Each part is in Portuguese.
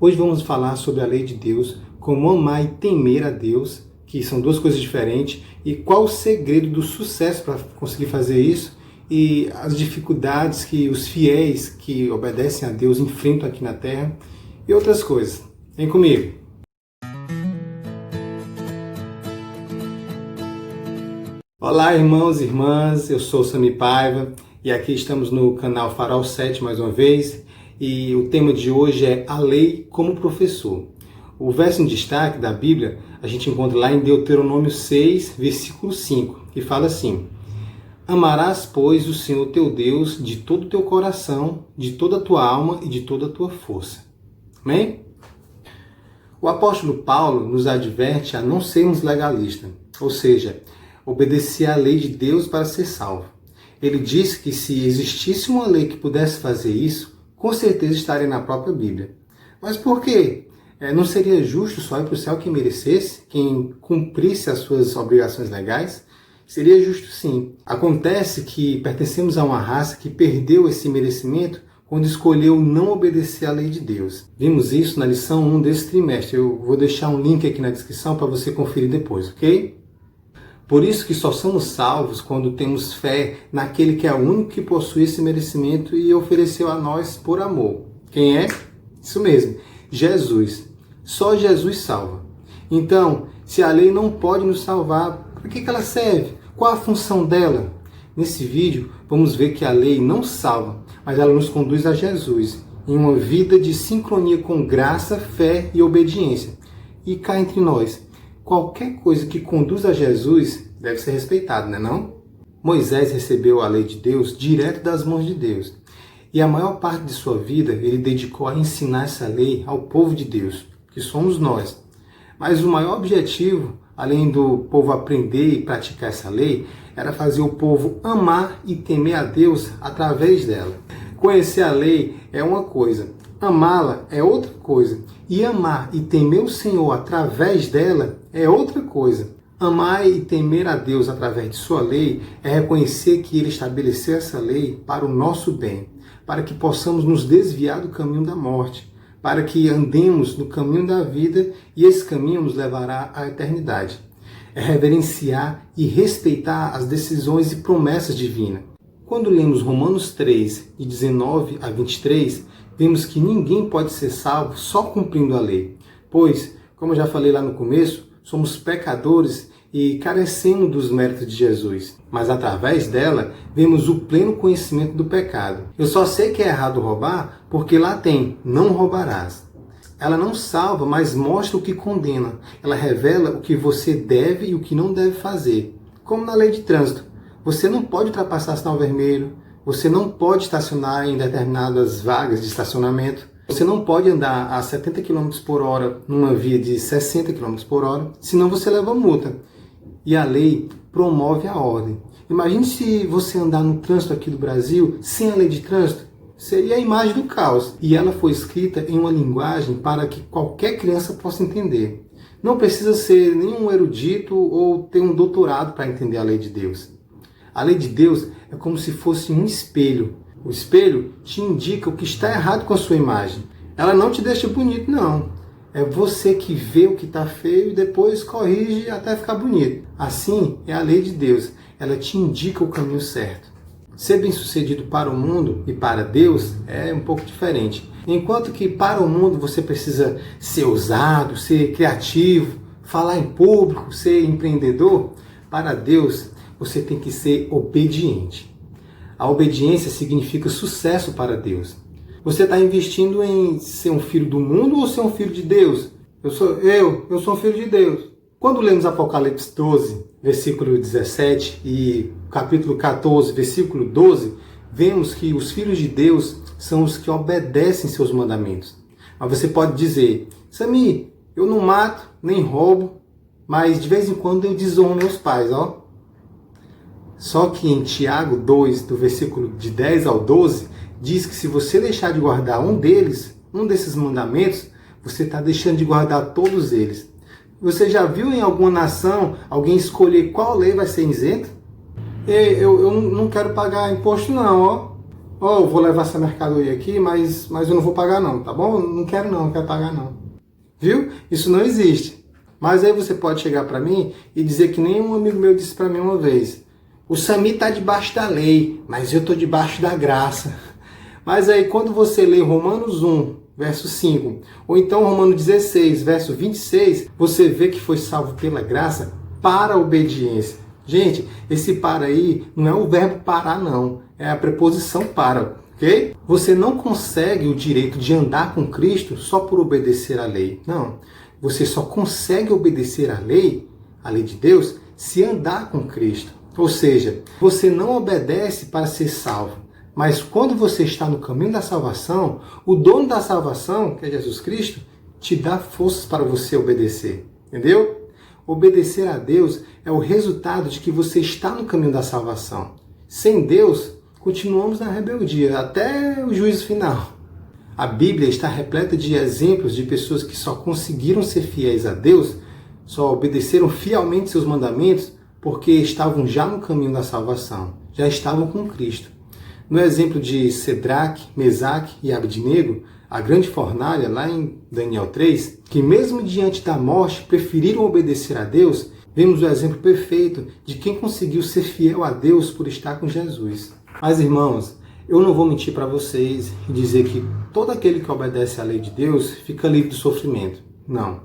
Hoje vamos falar sobre a lei de Deus, como amar e temer a Deus, que são duas coisas diferentes, e qual o segredo do sucesso para conseguir fazer isso e as dificuldades que os fiéis que obedecem a Deus enfrentam aqui na Terra e outras coisas. Vem comigo! Olá, irmãos e irmãs, eu sou Sami Paiva e aqui estamos no canal Farol 7 mais uma vez. E o tema de hoje é a lei como professor. O verso em destaque da Bíblia a gente encontra lá em Deuteronômio 6, versículo 5, que fala assim: Amarás, pois, o Senhor teu Deus de todo o teu coração, de toda a tua alma e de toda a tua força. Amém? O apóstolo Paulo nos adverte a não sermos legalistas, ou seja, obedecer à lei de Deus para ser salvo. Ele diz que se existisse uma lei que pudesse fazer isso, com certeza estaria na própria Bíblia. Mas por quê? Não seria justo só ir para o céu quem merecesse, quem cumprisse as suas obrigações legais? Seria justo sim. Acontece que pertencemos a uma raça que perdeu esse merecimento quando escolheu não obedecer à lei de Deus. Vimos isso na lição 1 desse trimestre. Eu vou deixar um link aqui na descrição para você conferir depois, ok? Por isso que só somos salvos quando temos fé naquele que é o único que possui esse merecimento e ofereceu a nós por amor. Quem é? Isso mesmo, Jesus. Só Jesus salva. Então, se a lei não pode nos salvar, para que ela serve? Qual a função dela? Nesse vídeo, vamos ver que a lei não salva, mas ela nos conduz a Jesus, em uma vida de sincronia com graça, fé e obediência. E cá entre nós, qualquer coisa que conduz a Jesus deve ser respeitada, não é não? Moisés recebeu a lei de Deus direto das mãos de Deus. E a maior parte de sua vida ele dedicou a ensinar essa lei ao povo de Deus, que somos nós. Mas o maior objetivo, além do povo aprender e praticar essa lei, era fazer o povo amar e temer a Deus através dela. Conhecer a lei é uma coisa, amá-la é outra coisa. E amar e temer o Senhor através dela é outra coisa. Amar e temer a Deus através de sua lei é reconhecer que Ele estabeleceu essa lei para o nosso bem, para que possamos nos desviar do caminho da morte, para que andemos no caminho da vida e esse caminho nos levará à eternidade. É reverenciar e respeitar as decisões e promessas divinas. Quando lemos Romanos 3, de 19 a 23, vemos que ninguém pode ser salvo só cumprindo a lei, pois, como eu já falei lá no começo, somos pecadores e carecemos dos méritos de Jesus. Mas através dela, vemos o pleno conhecimento do pecado. Eu só sei que é errado roubar porque lá tem, não roubarás. Ela não salva, mas mostra o que condena. Ela revela o que você deve e o que não deve fazer. Como na lei de trânsito. Você não pode ultrapassar sinal vermelho, você não pode estacionar em determinadas vagas de estacionamento, você não pode andar a 70 km por hora numa via de 60 km por hora, senão você leva multa. E a lei promove a ordem. Imagine se você andar no trânsito aqui do Brasil sem a lei de trânsito, seria a imagem do caos. E ela foi escrita em uma linguagem para que qualquer criança possa entender. Não precisa ser nenhum erudito ou ter um doutorado para entender a lei de Deus. A lei de Deus é como se fosse um espelho. O espelho te indica o que está errado com a sua imagem. Ela não te deixa bonito, não. É você que vê o que está feio e depois corrige até ficar bonito. Assim é a lei de Deus. Ela te indica o caminho certo. Ser bem-sucedido para o mundo e para Deus é um pouco diferente. Enquanto que para o mundo você precisa ser ousado, ser criativo, falar em público, ser empreendedor, para Deus você tem que ser obediente. A obediência significa sucesso para Deus. Você está investindo em ser um filho do mundo ou ser um filho de Deus? Eu sou um filho de Deus. Quando lemos Apocalipse 12, versículo 17 e capítulo 14, versículo 12, vemos que os filhos de Deus são os que obedecem seus mandamentos. Mas você pode dizer, Sami, eu não mato, nem roubo, mas de vez em quando eu desonro meus pais, ó. Só que em Tiago 2, do versículo de 10 ao 12, diz que se você deixar de guardar um desses mandamentos, você está deixando de guardar todos eles. Você já viu em alguma nação alguém escolher qual lei vai ser isenta? Eu não quero pagar imposto não, ó. Ó, eu vou levar essa mercadoria aqui, mas eu não vou pagar não, tá bom? Não quero pagar não. Viu? Isso não existe. Mas aí você pode chegar para mim e dizer que nem um amigo meu disse para mim uma vez: o Sami está debaixo da lei, mas eu estou debaixo da graça. Mas aí quando você lê Romanos 1, verso 5, ou então Romanos 16, verso 26, você vê que foi salvo pela graça para a obediência. Gente, esse para aí não é o verbo parar não, é a preposição para, ok? Você não consegue o direito de andar com Cristo só por obedecer à lei. Não, você só consegue obedecer à lei de Deus, se andar com Cristo. Ou seja, você não obedece para ser salvo, mas quando você está no caminho da salvação, o dono da salvação, que é Jesus Cristo, te dá forças para você obedecer. Entendeu? Obedecer a Deus é o resultado de que você está no caminho da salvação. Sem Deus, continuamos na rebeldia, até o juízo final. A Bíblia está repleta de exemplos de pessoas que só conseguiram ser fiéis a Deus, só obedeceram fielmente seus mandamentos, porque estavam já no caminho da salvação, já estavam com Cristo. No exemplo de Cedraque, Mesaque e Abednego, a grande fornalha, lá em Daniel 3, que mesmo diante da morte preferiram obedecer a Deus, vemos o exemplo perfeito de quem conseguiu ser fiel a Deus por estar com Jesus. Mas, irmãos, eu não vou mentir para vocês e dizer que todo aquele que obedece à lei de Deus fica livre do sofrimento. Não.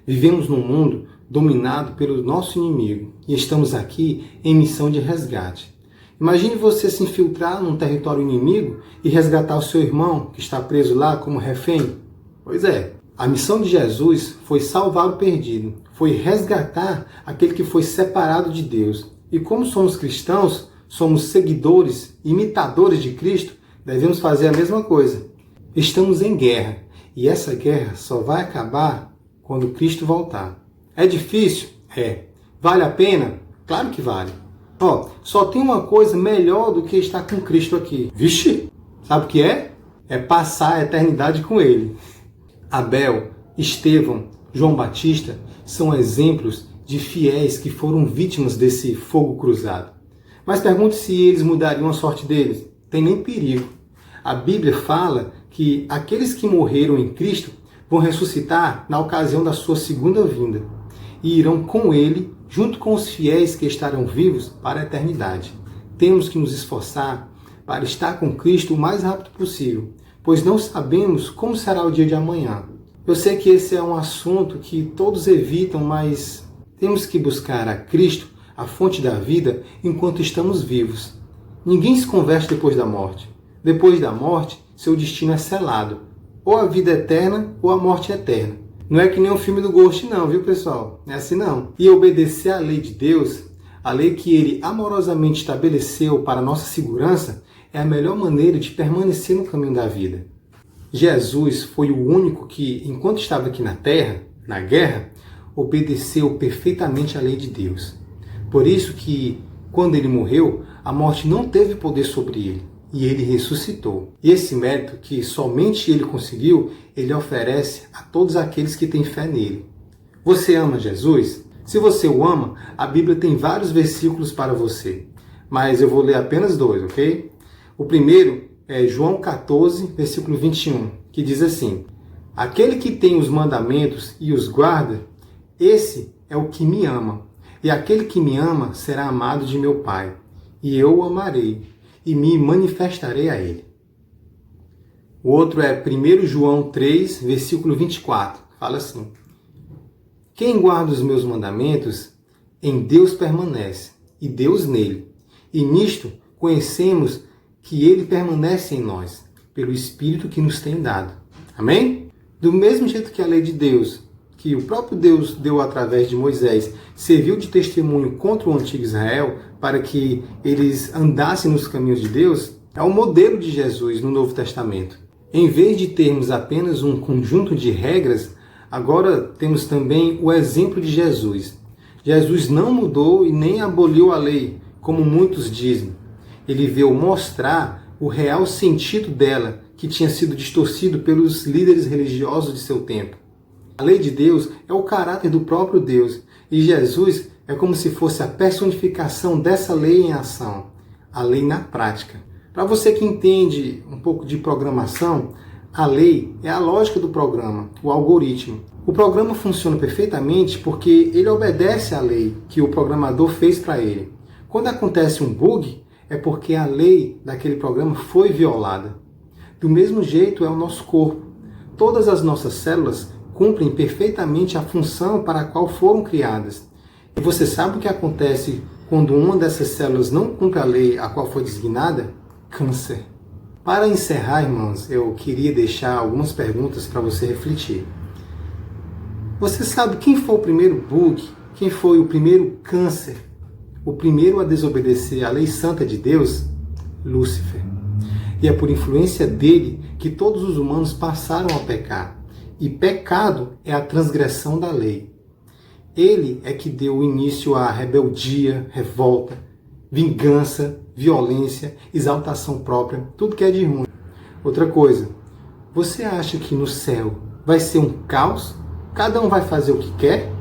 Vivemos num mundo dominado pelo nosso inimigo e estamos aqui em missão de resgate. Imagine você se infiltrar num território inimigo e resgatar o seu irmão que está preso lá como refém. Pois é, a missão de Jesus foi salvar o perdido, foi resgatar aquele que foi separado de Deus. E como somos cristãos, somos seguidores, imitadores de Cristo, devemos fazer a mesma coisa. Estamos em guerra e essa guerra só vai acabar quando Cristo voltar. É difícil? É. Vale a pena? Claro que vale. Só tem uma coisa melhor do que estar com Cristo aqui. Vixe, sabe o que é? É passar a eternidade com Ele. Abel, Estevão, João Batista são exemplos de fiéis que foram vítimas desse fogo cruzado. Mas pergunte se eles mudariam a sorte deles. Tem nem perigo. A Bíblia fala que aqueles que morreram em Cristo vão ressuscitar na ocasião da sua segunda vinda e irão com Ele junto com os fiéis que estarão vivos para a eternidade. Temos que nos esforçar para estar com Cristo o mais rápido possível, pois não sabemos como será o dia de amanhã. Eu sei que esse é um assunto que todos evitam, mas temos que buscar a Cristo, a fonte da vida, enquanto estamos vivos. Ninguém se converte depois da morte. Depois da morte, seu destino é selado. Ou a vida eterna ou a morte eterna. Não é que nem o filme do Ghost não, viu pessoal? Não é assim não. E obedecer à lei de Deus, a lei que Ele amorosamente estabeleceu para a nossa segurança, é a melhor maneira de permanecer no caminho da vida. Jesus foi o único que, enquanto estava aqui na terra, na guerra, obedeceu perfeitamente à lei de Deus. Por isso que, quando Ele morreu, a morte não teve poder sobre Ele. E Ele ressuscitou. E esse mérito que somente Ele conseguiu, Ele oferece a todos aqueles que têm fé nele. Você ama Jesus? Se você o ama, a Bíblia tem vários versículos para você. Mas eu vou ler apenas 2, ok? O primeiro é João 14, versículo 21, que diz assim: aquele que tem os mandamentos e os guarda, esse é o que me ama. E aquele que me ama será amado de meu Pai. E eu o amarei e me manifestarei a ele. O outro é 1 João 3, versículo 24. Fala assim: quem guarda os meus mandamentos, em Deus permanece, e Deus nele. E nisto conhecemos que ele permanece em nós, pelo Espírito que nos tem dado. Amém? Do mesmo jeito que a lei de Deus, que o próprio Deus deu através de Moisés, serviu de testemunho contra o antigo Israel, para que eles andassem nos caminhos de Deus, é o modelo de Jesus no Novo Testamento. Em vez de termos apenas um conjunto de regras, agora temos também o exemplo de Jesus. Jesus não mudou e nem aboliu a lei, como muitos dizem. Ele veio mostrar o real sentido dela, que tinha sido distorcido pelos líderes religiosos de seu tempo. A lei de Deus é o caráter do próprio Deus, e Jesus é como se fosse a personificação dessa lei em ação, a lei na prática. Para você que entende um pouco de programação, a lei é a lógica do programa, o algoritmo. O programa funciona perfeitamente porque ele obedece à lei que o programador fez para ele. Quando acontece um bug, é porque a lei daquele programa foi violada. Do mesmo jeito é o nosso corpo. Todas as nossas células cumprem perfeitamente a função para a qual foram criadas. E você sabe o que acontece quando uma dessas células não cumpre a lei a qual foi designada? Câncer. Para encerrar, irmãos, eu queria deixar algumas perguntas para você refletir. Você sabe quem foi o primeiro bug? Quem foi o primeiro câncer? O primeiro a desobedecer à lei santa de Deus? Lúcifer. E é por influência dele que todos os humanos passaram a pecar. E pecado é a transgressão da lei. Ele é que deu início à rebeldia, revolta, vingança, violência, exaltação própria, tudo que é de ruim. Outra coisa, você acha que no céu vai ser um caos? Cada um vai fazer o que quer?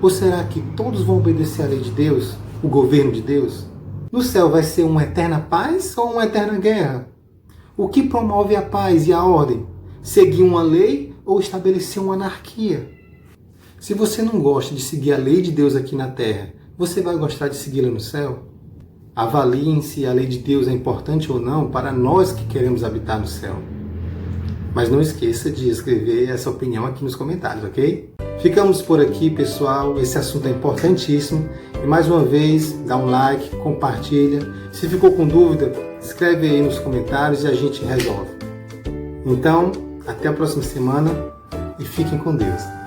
Ou será que todos vão obedecer à lei de Deus, o governo de Deus? No céu vai ser uma eterna paz ou uma eterna guerra? O que promove a paz e a ordem? Seguir uma lei ou estabelecer uma anarquia? Se você não gosta de seguir a lei de Deus aqui na terra, você vai gostar de segui-la no céu? Avaliem se a lei de Deus é importante ou não para nós que queremos habitar no céu. Mas não esqueça de escrever essa opinião aqui nos comentários, ok? Ficamos por aqui, pessoal. Esse assunto é importantíssimo. E mais uma vez, dá um like, compartilha. Se ficou com dúvida, escreve aí nos comentários e a gente resolve. Então, até a próxima semana e fiquem com Deus.